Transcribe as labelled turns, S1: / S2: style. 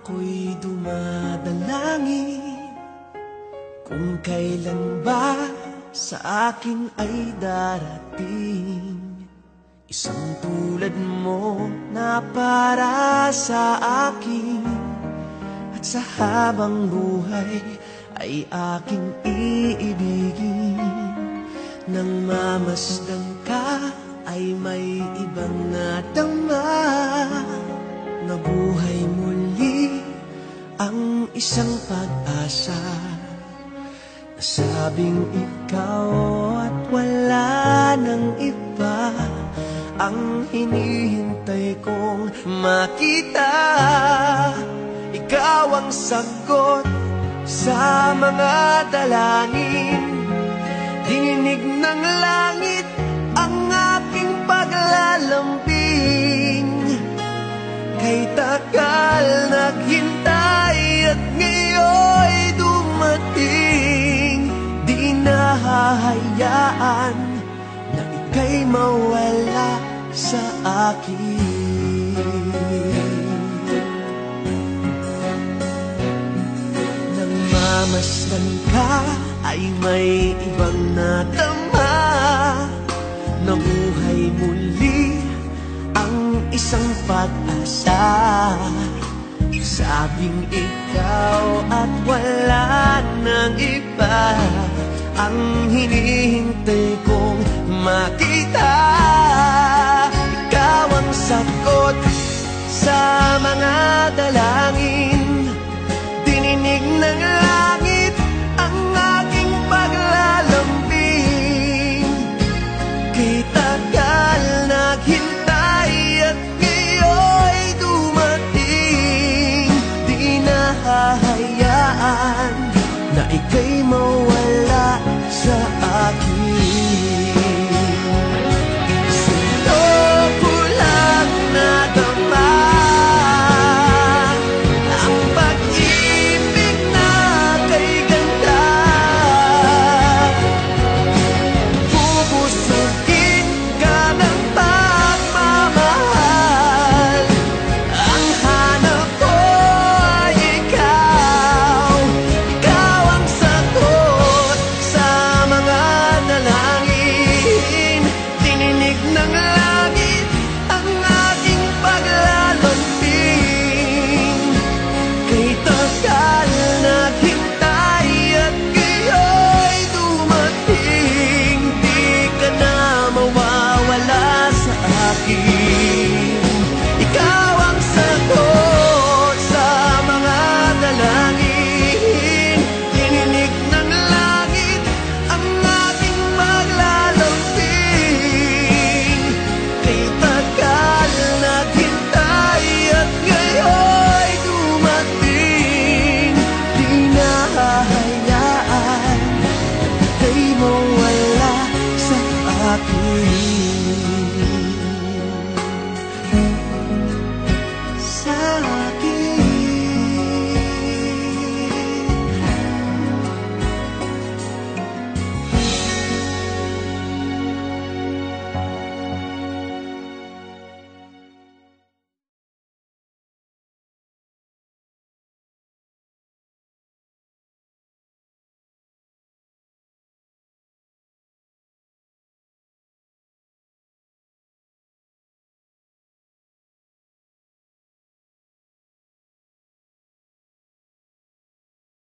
S1: Ako'y dumadalangin kung kailan ba sa akin ay darating isang tulad mo na para sa akin, at sa habang buhay ay aking iibigin. Nang mamasdan ka ay may ibang nadama, nabuhay muli ang isang pag-asa. Nasabing ikaw at wala nang iba ang hinihintay kong makita. Ikaw ang sagot sa mga dalangin, dinig ng langit ang aking paglalambing. Kay tagal naghintay at ngayon'y dumating, di nahahayaan na ika'y mawala sa akin. Nang mamasdan ka ay may ibang nadama, nabuhay muli ang isang pag-asa. Sabing ikaw at wala nang iba ang hinihintay kong makita. Ikaw ang sagot sa mga dalangin,